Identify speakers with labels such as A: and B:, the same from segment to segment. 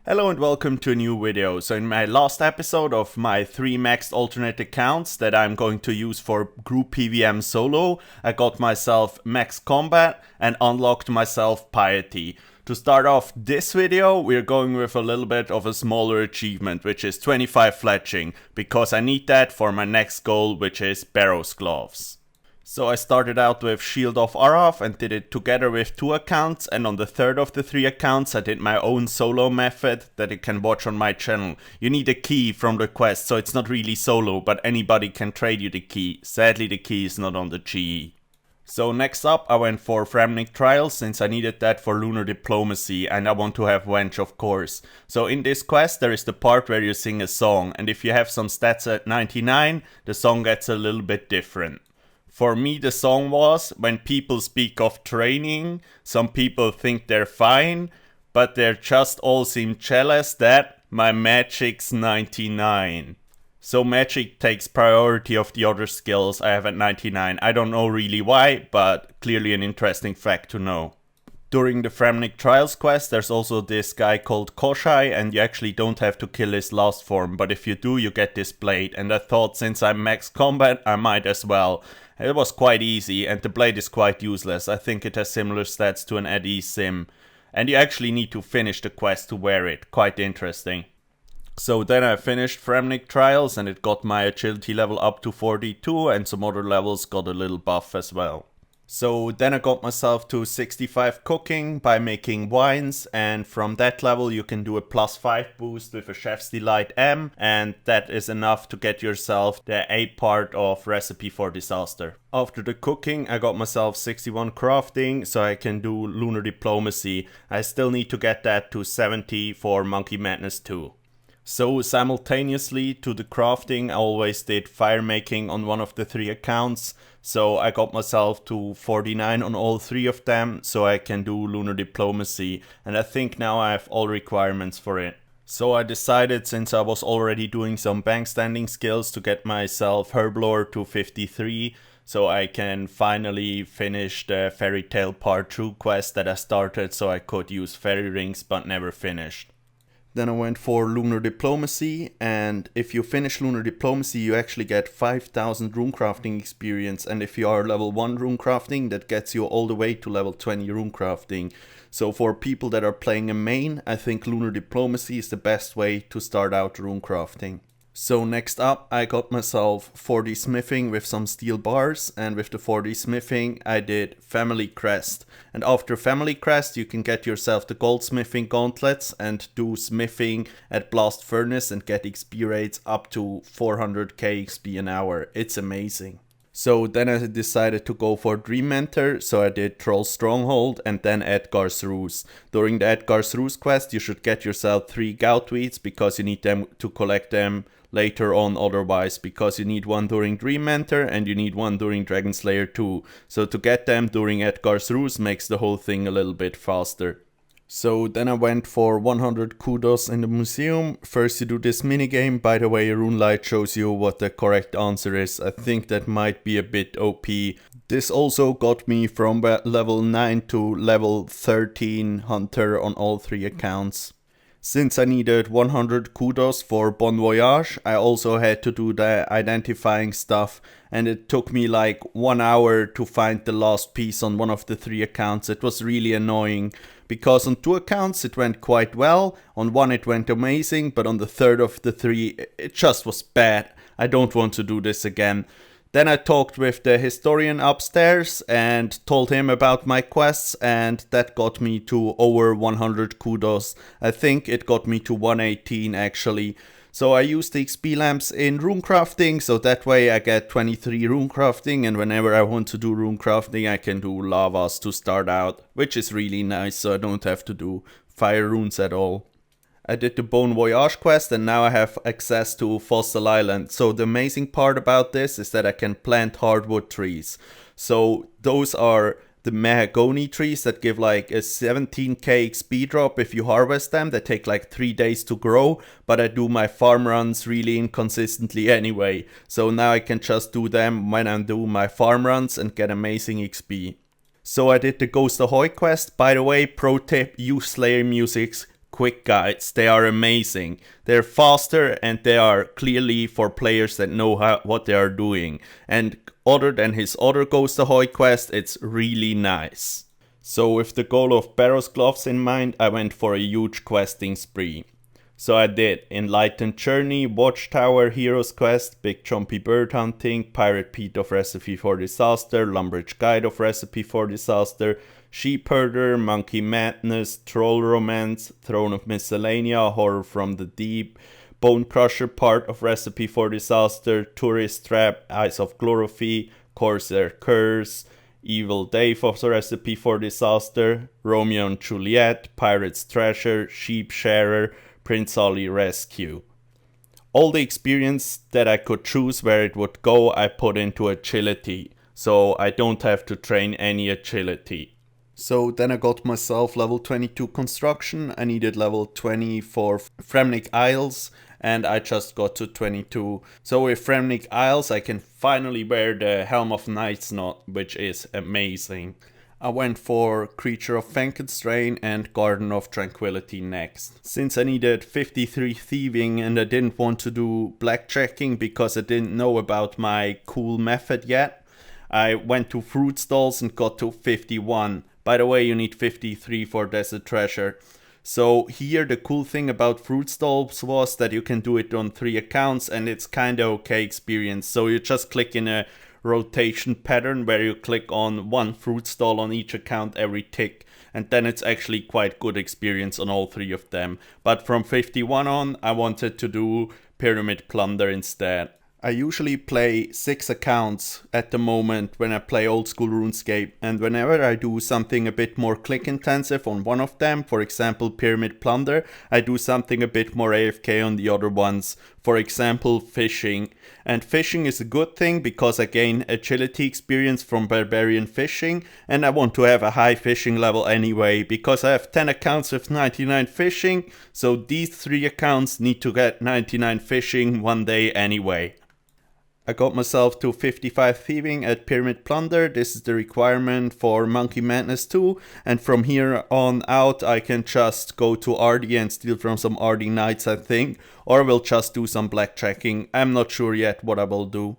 A: Hello and welcome to a new video. So in my last episode of my 3 maxed alternate accounts that I'm going to use for group PVM solo, I got myself max combat and unlocked myself piety. To start off this video, we're going with a little bit of a smaller achievement, which is 25 fletching, because I need that for my next goal, which is Barrow's Gloves. So I started out with Shield of Araf and did it together with 2 accounts, and on the third of the 3 accounts I did my own solo method that you can watch on my channel. You need a key from the quest, so it's not really solo, but anybody can trade you the key. Sadly the key is not on the GE. So next up I went for Fremnik Trials, since I needed that for Lunar Diplomacy and I want to have Venge, of course. So in this quest there is the part where you sing a song, and if you have some stats at 99, the song gets a little bit different. For me the song was, when people speak of training, some people think they're fine, but they just all seem jealous that my magic's 99. So magic takes priority of the other skills I have at 99. I don't know really why, but clearly an interesting fact to know. During the Fremnik Trials quest there's also this guy called Koshai, and you actually don't have to kill his last form, but if you do you get this blade, and I thought since I'm max combat I might as well. It was quite easy, and the blade is quite useless. I think it has similar stats to an Eddie Sim. And you actually need to finish the quest to wear it. Quite interesting. So then I finished Fremnik Trials and it got my agility level up to 42, and some other levels got a little buff as well. So then I got myself to 65 cooking by making wines, and from that level you can do a +5 boost with a Chef's Delight M, and that is enough to get yourself the A part of Recipe for Disaster. After the cooking I got myself 61 crafting so I can do Lunar Diplomacy. I still need to get that to 70 for Monkey Madness 2. So simultaneously to the crafting I always did fire making on one of the 3 accounts, so I got myself to 49 on all 3 of them so I can do Lunar Diplomacy, and I think now I have all requirements for it. So I decided, since I was already doing some bank standing skills, to get myself Herblore to 53 so I can finally finish the Fairy Tale Part 2 quest that I started, so I could use fairy rings but never finished. Then I went for Lunar Diplomacy, and if you finish Lunar Diplomacy you actually get 5000 runecrafting experience, and if you are level 1 runecrafting that gets you all the way to level 20 runecrafting. So for people that are playing a main, I think Lunar Diplomacy is the best way to start out runecrafting. So next up I got myself 40 smithing with some steel bars, and with the 40 smithing I did Family Crest. And after Family Crest you can get yourself the goldsmithing gauntlets and do smithing at Blast Furnace and get XP rates up to 400k XP an hour. It's amazing. So then I decided to go for Dream Mentor, so I did Troll Stronghold and then Edgar's Ruse. During the Edgar's Ruse quest you should get yourself 3 Goutweeds because you need them to collect them later on otherwise, because you need one during Dream Mentor and you need one during Dragon Slayer 2. So to get them during Edgar's Ruse makes the whole thing a little bit faster. So then I went for 100 kudos in the museum. First you do this minigame. By the way, RuneLite shows you what the correct answer is. I think that might be a bit OP. This also got me from level 9 to level 13 hunter on all 3 accounts. Since I needed 100 kudos for Bon Voyage, I also had to do the identifying stuff, and it took me like 1 hour to find the last piece on one of the 3 accounts. It was really annoying, because on 2 accounts it went quite well, on 1 it went amazing, but on the 3rd of the 3 it just was bad. I don't want to do this again. Then I talked with the historian upstairs and told him about my quests, and that got me to over 100 kudos. I think it got me to 118 actually. So I used the XP lamps in runecrafting, so that way I get 23 runecrafting, and whenever I want to do runecrafting I can do lavas to start out, which is really nice, so I don't have to do fire runes at all. I did the Bon Voyage quest and now I have access to Fossil Island. So the amazing part about this is that I can plant hardwood trees. So those are the mahogany trees that give like a 17k XP drop if you harvest them. They take like 3 days to grow, but I do my farm runs really inconsistently anyway. So now I can just do them when I do my farm runs and get amazing XP. So I did the Ghost Ahoy quest. By the way, pro tip, use Slayer music quick guides. They are amazing. They're faster and they are clearly for players that know what they are doing. And other than his other Ghost Ahoy quest, it's really nice. So with the goal of Barrow's Gloves in mind, I went for a huge questing spree. So I did Enlightened Journey, Watchtower, Hero's Quest, Big Jumpy Bird Hunting, Pirate Pete of Recipe for Disaster, Lumbridge Guide of Recipe for Disaster, Sheep Herder, Monkey Madness, Troll Romance, Throne of Miscellanea, Horror from the Deep, Bone Crusher part of Recipe for Disaster, Tourist Trap, Eyes of Chlorophy, Corsair Curse, Evil Dave of the Recipe for Disaster, Romeo and Juliet, Pirate's Treasure, Sheep Sharer, Prince Ali Rescue. All the experience that I could choose where it would go I put into agility, so I don't have to train any agility. So then I got myself level 22 construction, I needed level 20 for Fremnik Isles, and I just got to 22. So with Fremnik Isles I can finally wear the Helm of Knight's Knot, which is amazing. I went for Creature of Frankenstrain and Garden of Tranquility next. Since I needed 53 thieving and I didn't want to do blackjacking because I didn't know about my cool method yet, I went to Fruit Stalls and got to 51. By the way, you need 53 for Desert Treasure. So here the cool thing about Fruit Stalls was that you can do it on 3 accounts and it's kinda okay experience. So you just click in a rotation pattern where you click on one fruit stall on each account every tick, and then it's actually quite good experience on all 3 of them. But from 51 on I wanted to do Pyramid Plunder instead. I usually play 6 accounts at the moment when I play old school RuneScape, and whenever I do something a bit more click intensive on one of them, for example Pyramid Plunder, I do something a bit more AFK on the other ones, for example fishing. And fishing is a good thing because I gain agility experience from barbarian fishing, and I want to have a high fishing level anyway because I have 10 accounts with 99 fishing, so these 3 accounts need to get 99 fishing one day anyway. I got myself to 55 thieving at Pyramid Plunder. This is the requirement for Monkey Madness 2, and from here on out I can just go to Ardy and steal from some Ardy Knights I think, or we'll just do some blackjacking. I'm not sure yet what I will do.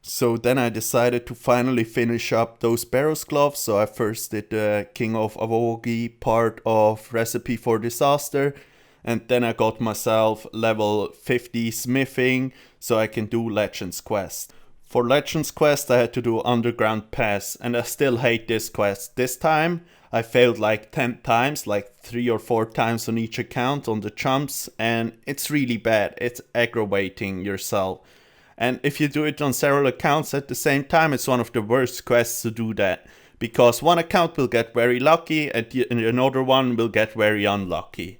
A: So then I decided to finally finish up those Barrow's Gloves, so I first did the King of Avogi part of Recipe for Disaster. And then I got myself level 50 smithing so I can do Legends Quest. For Legends Quest I had to do Underground Pass, and I still hate this quest. This time I failed like 10 times, like 3 or 4 times on each account on the jumps, and it's really bad. It's aggravating yourself. And if you do it on several accounts at the same time, it's one of the worst quests to do that. Because one account will get very lucky and another one will get very unlucky.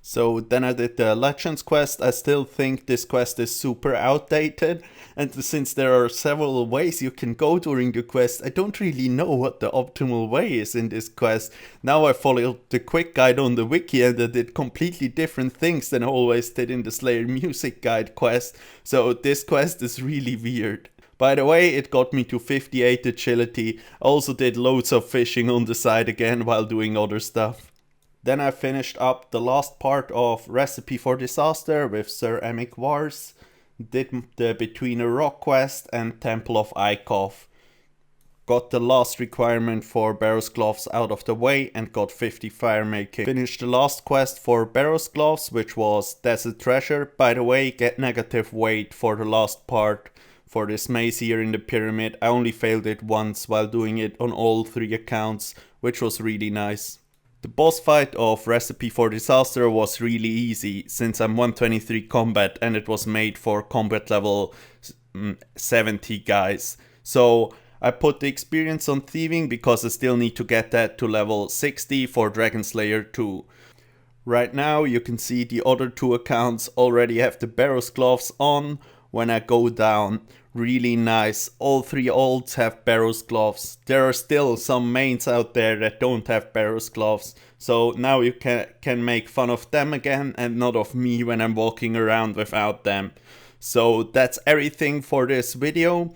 A: So then I did the Legends quest. I still think this quest is super outdated, and since there are several ways you can go during the quest, I don't really know what the optimal way is in this quest. Now I followed the quick guide on the wiki and I did completely different things than I always did in the Slayer Music Guide quest, so this quest is really weird. By the way, it got me to 58 agility. I also did loads of fishing on the side again while doing other stuff. Then I finished up the last part of Recipe for Disaster with Sir Amic Wars, did the Between a Rock quest and Temple of Ikov. Got the last requirement for Barrow's Gloves out of the way and got 50 fire making. Finished the last quest for Barrow's Gloves, which was Desert Treasure. By the way, get negative weight for the last part for this maze here in the pyramid. I only failed it once while doing it on all 3 accounts, which was really nice. The boss fight of Recipe for Disaster was really easy since I'm 123 combat and it was made for combat level 70 guys. So I put the experience on thieving because I still need to get that to level 60 for Dragon Slayer 2. Right now you can see the other 2 accounts already have the Barrow's Gloves on when I go down. Really nice. All 3 olds have Barrow's Gloves. There are still some mains out there that don't have Barrow's Gloves. So now you can make fun of them again and not of me when I'm walking around without them. So that's everything for this video.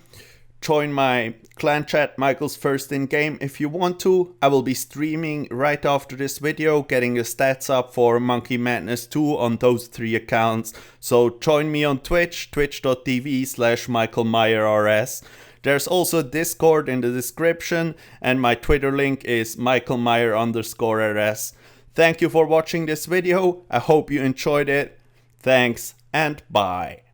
A: Join my clan chat, Michael's First in Game, if you want to. I will be streaming right after this video, getting the stats up for Monkey Madness 2 on those 3 accounts. So join me on Twitch, twitch.tv/MichaelMeyerRS. There's also Discord in the description, and my Twitter link is MichaelMeyer_RS. Thank you for watching this video. I hope you enjoyed it. Thanks and bye.